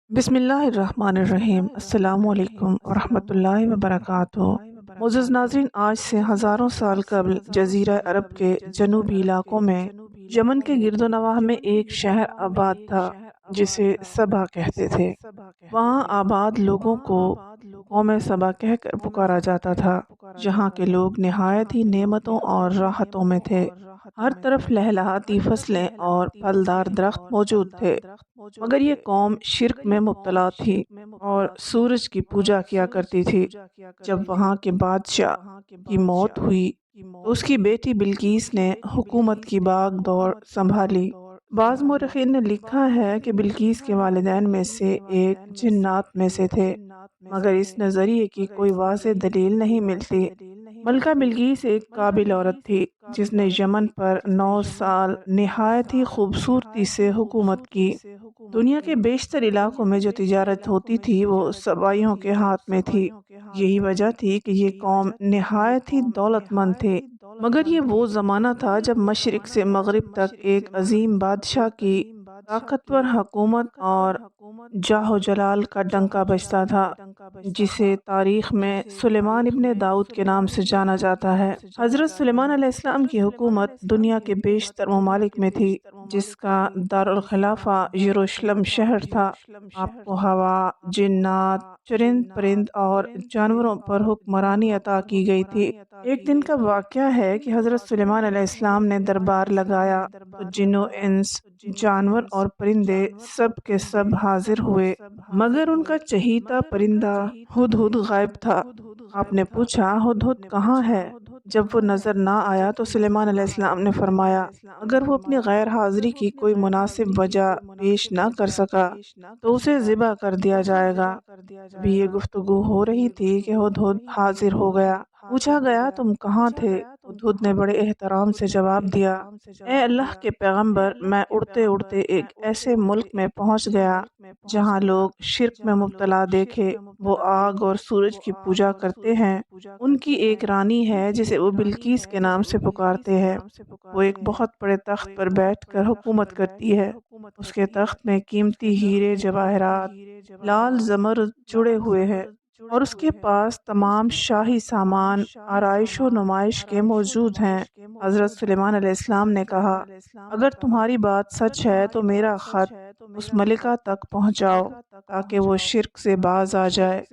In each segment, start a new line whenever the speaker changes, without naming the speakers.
بسم اللہ الرحمن الرحیم۔ السلام علیکم ورحمۃ اللہ وبرکاتہ۔ معزز ناظرین، آج سے ہزاروں سال قبل جزیرہ عرب کے جنوبی علاقوں میں یمن کے گرد و نواح میں ایک شہر آباد تھا جسے سبا کہتے تھے۔ وہاں آباد لوگوں کو قوم سبا کہہ کر پکارا جاتا تھا، جہاں کے لوگ نہایت ہی نعمتوں اور راحتوں میں تھے۔ ہر طرف لہلہاتی فصلیں اور پھلدار درخت موجود تھے، مگر یہ قوم شرک میں مبتلا تھی اور سورج کی پوجا کیا کرتی تھی۔ جب وہاں کے بادشاہ کی موت ہوئی تو اس کی بیٹی بلقیس نے حکومت کی باغ دوڑ سنبھالی۔ بعض مورخین نے لکھا ہے کہ بلقیس کے والدین میں سے ایک جنات میں سے تھے، مگر اس نظریے کی کوئی واضح دلیل نہیں ملتی۔ ملکہ بلقیس ایک قابل عورت تھی جس نے یمن پر 9 سال نہایت ہی خوبصورتی سے حکومت کی۔ دنیا کے بیشتر علاقوں میں جو تجارت ہوتی تھی وہ سبائیوں کے ہاتھ میں تھی۔ یہی وجہ تھی کہ یہ قوم نہایت ہی دولت مند تھے، مگر یہ وہ زمانہ تھا جب مشرق سے مغرب تک ایک عظیم بادشاہ کی طاقتور حکومت اور جاہ و جلال کا ڈنکا بجتا تھا، جسے تاریخ میں سلیمان ابن داؤد کے نام سے جانا جاتا ہے۔ حضرت سلیمان علیہ السلام کی حکومت دنیا کے بیشتر ممالک میں تھی، جس کا دارالخلافہ یروشلم شہر تھا۔ آپ کو ہوا، جنات، چرند پرند اور جانوروں پر حکمرانی عطا کی گئی تھی۔ ایک دن کا واقعہ ہے کہ حضرت سلیمان علیہ السلام نے دربار لگایا تو جن و انس، جانور اور پرندے سب کے سب حاضر ہوئے، مگر ان کا چہیتا پرندہ ہدہد غائب تھا۔ آپ نے پوچھا، ہدہد کہاں ہے؟ جب وہ نظر نہ آیا تو سلیمان علیہ السلام نے فرمایا، اگر وہ اپنی غیر حاضری کی کوئی مناسب وجہ پیش نہ کر سکا تو اسے ذبح کر دیا جائے گا۔ ابھی یہ گفتگو ہو رہی تھی کہ ہدہد حاضر ہو گیا۔ پوچھا گیا، تم کہاں تھے؟ ہدہد نے بڑے احترام سے جواب دیا، اے اللہ کے پیغمبر، میں اڑتے اڑتے ایک ایسے ملک میں پہنچ گیا جہاں لوگ شرک میں مبتلا دیکھے۔ وہ آگ اور سورج کی پوجا کرتے ہیں۔ ان کی ایک رانی ہے جسے وہ بلقیس کے نام سے پکارتے ہیں۔ وہ ایک بہت بڑے تخت پر بیٹھ کر حکومت کرتی ہے۔ اس کے تخت میں قیمتی ہیرے جواہرات، لال زمرد جڑے ہوئے ہیں، اور اس کے پاس تمام شاہی سامان آرائش و نمائش کے موجود ہیں۔ حضرت سلیمان علیہ السلام نے کہا، اگر تمہاری بات سچ ہے تو میرا خط اس ملکہ تک پہنچاؤ تاکہ وہ شرک سے باز آ جائے،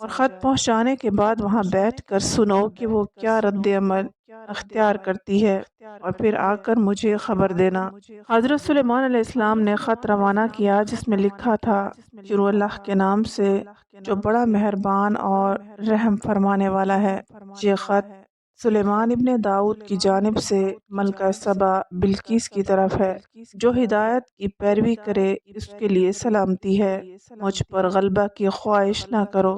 اور خط پہنچانے کے بعد وہاں بیٹھ کر سنو کہ وہ کیا رد عمل اختیار کرتی ہے، اور پھر آ کر مجھے خبر دینا۔ حضرت سلیمان علیہ السلام نے خط روانہ کیا جس میں لکھا تھا، شروع اللہ کے نام سے جو بڑا مہربان اور رحم فرمانے والا ہے۔ یہ خط سلیمان ابن داؤد کی جانب سے ملکہ سبا بلقیس کی طرف ہے۔ جو ہدایت کی پیروی کرے اس کے لیے سلامتی ہے۔ مجھ پر غلبہ کی خواہش نہ کرو،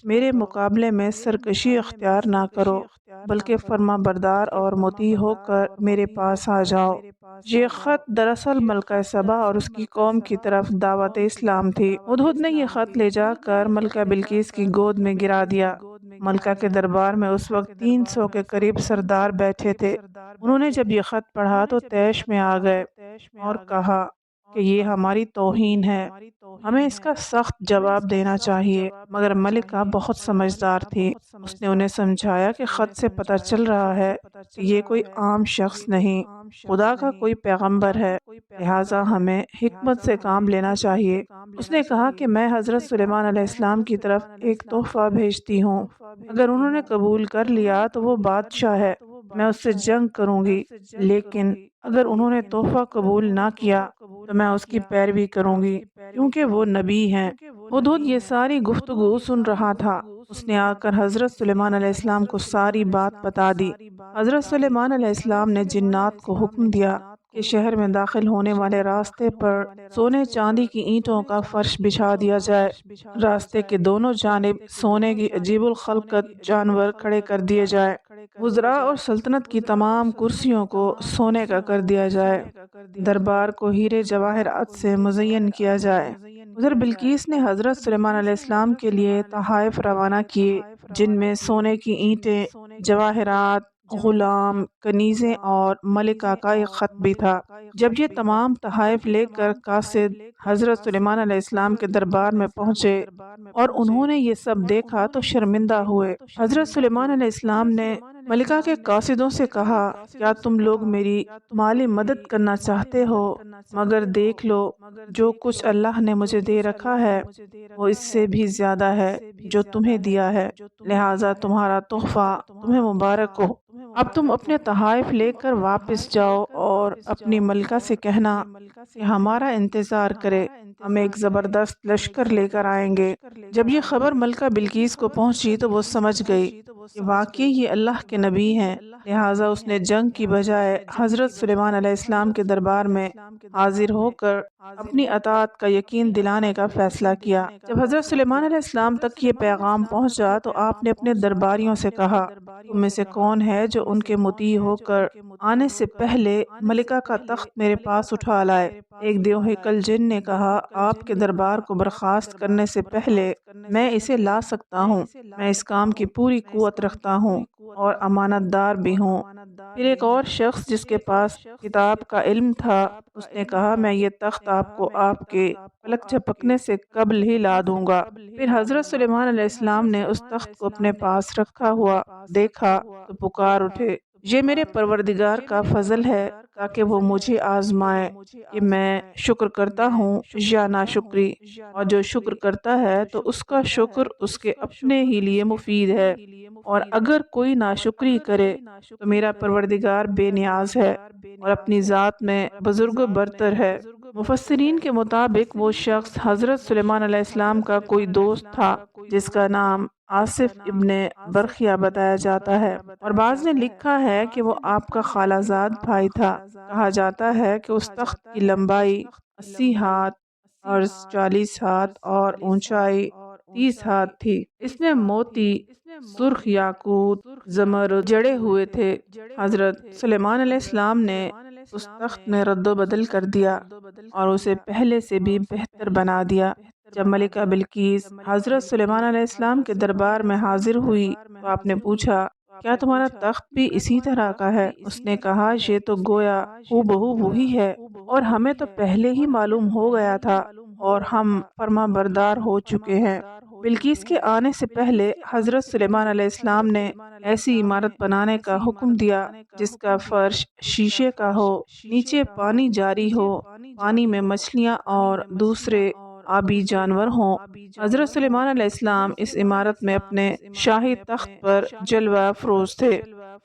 میرے مقابلے میں سرکشی اختیار نہ کرو، بلکہ فرما بردار اور مطیع ہو کر میرے پاس آ جاؤ۔ یہ خط دراصل ملکہ سبا اور اس کی قوم کی طرف دعوت اسلام تھی۔ ہدہد نے یہ خط لے جا کر ملکہ بلقیس کی گود میں گرا دیا۔ ملکہ کے دربار میں اس وقت 300 کے قریب سردار بیٹھے تھے۔ انہوں نے جب یہ خط پڑھا تو طیش میں آ گئے اور کہا کہ یہ ہماری توہین ہے، ہمیں اس کا سخت جواب دینا چاہیے۔ مگر ملکہ بہت سمجھدار تھی، اس نے انہیں سمجھایا کہ خط سے پتہ چل رہا ہے کہ یہ کوئی عام شخص نہیں، خدا کا کوئی پیغمبر ہے، لہٰذا ہمیں حکمت سے کام لینا چاہیے۔ اس نے کہا کہ میں حضرت سلیمان علیہ السلام کی طرف ایک تحفہ بھیجتی ہوں، اگر انہوں نے قبول کر لیا تو وہ بادشاہ ہے، میں اس سے جنگ کروں گی، لیکن اگر انہوں نے تحفہ قبول نہ کیا تو میں اس کی پیروی کروں گی، کیونکہ وہ نبی ہیں۔ ہدہد یہ ساری گفتگو سن رہا تھا۔ اس نے آ کر حضرت سلیمان علیہ السلام کو ساری بات بتا دی۔ حضرت سلیمان علیہ السلام نے جنات کو حکم دیا کہ شہر میں داخل ہونے والے راستے پر سونے چاندی کی اینٹوں کا فرش بچھا دیا جائے۔ راستے کے دونوں جانب سونے کی عجیب الخلقت جانور کھڑے کر دیے جائیں۔ وزراء اور سلطنت کی تمام کرسیوں کو سونے کا کر دیا جائے۔ دربار کو ہیرے جواہرات سے مزین کیا جائے۔ ادھر بلقیس نے حضرت سلیمان علیہ السلام کے لیے تحائف روانہ کیے، جن میں سونے کی اینٹیں، جواہرات، غلام، کنیزیں اور ملکہ کا ایک خط بھی تھا۔ جب یہ تمام تحائف لے کر قاصد حضرت سلیمان علیہ السلام کے دربار میں پہنچے اور انہوں نے یہ سب دیکھا تو شرمندہ ہوئے۔ حضرت سلیمان علیہ السلام نے ملکہ کے قاصدوں سے کہا، کیا تم لوگ میری مالی مدد کرنا چاہتے ہو؟ مگر دیکھ لو، جو کچھ اللہ نے مجھے دے رکھا ہے وہ اس سے بھی زیادہ ہے جو تمہیں دیا ہے، لہٰذا تمہارا تحفہ تمہیں مبارک ہو۔ اب تم اپنے تحائف لے کر واپس جاؤ اور اپنی ملکہ سے کہنا کہ ہمارا انتظار کرے، ہم ایک زبردست لشکر لے کر آئیں گے۔ جب یہ خبر ملکہ بلقیس کو پہنچی تو وہ سمجھ گئی کہ واقعی یہ اللہ کے نبی ہیں، لہٰذا اس نے جنگ کی بجائے حضرت سلیمان علیہ السلام کے دربار میں حاضر ہو کر اپنی اطاعت کا یقین دلانے کا فیصلہ کیا۔ جب حضرت سلیمان علیہ السلام تک یہ پیغام پہنچا تو آپ نے اپنے درباریوں سے کہا، تم میں سے کون ہے جو ان کے مطیع ہو کر آنے سے پہلے ملکہ کا تخت میرے پاس اٹھا لائے؟ ایک دیوہے کل جن نے کہا، آپ کے دربار کو برخاست کرنے سے پہلے میں اسے لا سکتا ہوں، میں اس کام کی پوری قوت رکھتا ہوں اور امانت دار بھی ہوں۔ پھر ایک اور شخص جس کے پاس کتاب کا علم تھا، اس نے کہا، میں یہ تخت آپ کو آپ کے پلک جھپکنے سے قبل ہی لا دوں گا۔ پھر حضرت سلیمان علیہ السلام نے اس تخت کو اپنے پاس رکھا ہوا دیکھا تو پکار اٹھے، یہ میرے پروردگار کا فضل ہے تاکہ وہ مجھے آزمائے کہ میں شکر کرتا ہوں یا ناشکری، اور جو شکر کرتا ہے تو اس کا شکر اس کے اپنے ہی لیے مفید ہے، اور اگر کوئی ناشکری کرے تو میرا پروردگار بے نیاز ہے اور اپنی ذات میں بزرگ و برتر ہے۔ مفسرین کے مطابق وہ شخص حضرت سلیمان علیہ السلام کا کوئی دوست تھا جس کا نام آصف ابن برخیہ بتایا جاتا ہے، اور بعض نے لکھا ہے کہ وہ آپ کا خالہ زاد بھائی تھا۔ کہا جاتا ہے کہ اس تخت کی لمبائی 80 ہاتھ، عرض 40 ہاتھ اور اونچائی 30 ہاتھ تھی۔ اس میں موتی، سرخ یاقوت، زمرد جڑے ہوئے تھے۔ حضرت سلیمان علیہ السلام نے اس تخت میں رد و بدل کر دیا اور اسے پہلے سے بھی بہتر بنا دیا۔ جب ملکہ بلقیس حضرت سلیمان علیہ السلام کے دربار میں حاضر ہوئی تو آپ نے پوچھا، کیا تمہارا تخت بھی اسی طرح کا ہے؟ اس نے کہا، یہ تو گویا ہو بہو وہی ہے، اور ہمیں تو پہلے ہی معلوم ہو گیا تھا اور ہم فرما بردار ہو چکے ہیں۔ بلقیس کے آنے سے پہلے حضرت سلیمان علیہ السلام نے ایسی عمارت بنانے کا حکم دیا جس کا فرش شیشے کا ہو، نیچے پانی جاری ہو، پانی میں مچھلیاں اور دوسرے آبی جانور ہوں۔ حضرت سلیمان علیہ السلام اس عمارت میں اپنے شاہی تخت پر جلوہ افروز تھے،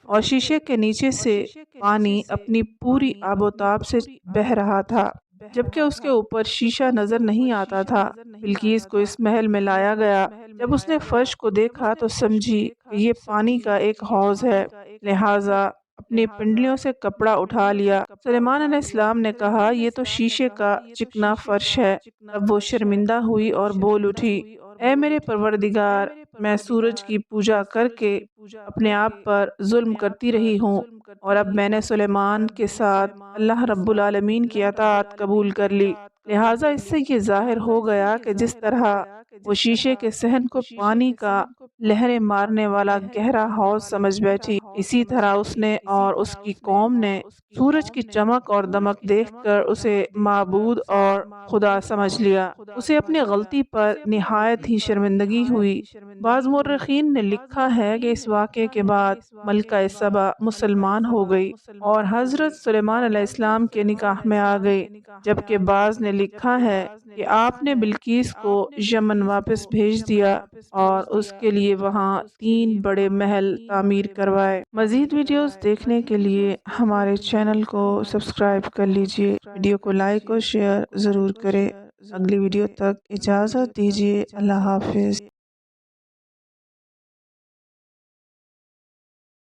اور شیشے کے نیچے سے پانی اپنی پوری آب و تاب سے بہہ رہا تھا، جبکہ اس کے اوپر شیشہ نظر نہیں آتا تھا۔ بلقیس کو اس محل میں لایا گیا۔ جب اس نے فرش کو دیکھا تو سمجھی کہ یہ پانی کا ایک حوض ہے، لہٰذا اپنی پنڈلیوں سے کپڑا اٹھا لیا۔ سلیمان علیہ السلام نے کہا، یہ تو شیشے کا چکنا فرش ہے۔ اب وہ شرمندہ ہوئی اور بول اٹھی، اے میرے پروردگار، میں سورج کی پوجا کر کے اپنے آپ پر ظلم کرتی رہی ہوں، اور اب میں نے سلیمان کے ساتھ اللہ رب العالمین کی اطاعت قبول کر لی، لہٰذا اس سے یہ ظاہر ہو گیا کہ جس طرح وہ شیشے کے صحن کو پانی کا لہریں مارنے والا گہرا حوض سمجھ بیٹھی، اسی طرح اس نے اور اس کی قوم نے سورج کی چمک اور دمک دیکھ کر اسے معبود اور خدا سمجھ لیا۔ اسے اپنی غلطی پر نہایت ہی شرمندگی ہوئی۔ بعض مورخین نے لکھا ہے کہ اس واقعے کے بعد ملکہ سبا مسلمان ہو گئی اور حضرت سلیمان علیہ السلام کے نکاح میں آ گئی، جبکہ بعض نے لکھا ہے کہ آپ نے بلقیس کو یمن واپس بھیج دیا اور اس کے لیے وہاں 3 بڑے محل تعمیر کروائے۔ مزید ویڈیوز دیکھنے کے لیے ہمارے چینل کو سبسکرائب کر لیجیے، ویڈیو کو لائک اور شیئر ضرور کریں۔ اگلی ویڈیو تک اجازت دیجیے، اللہ حافظ۔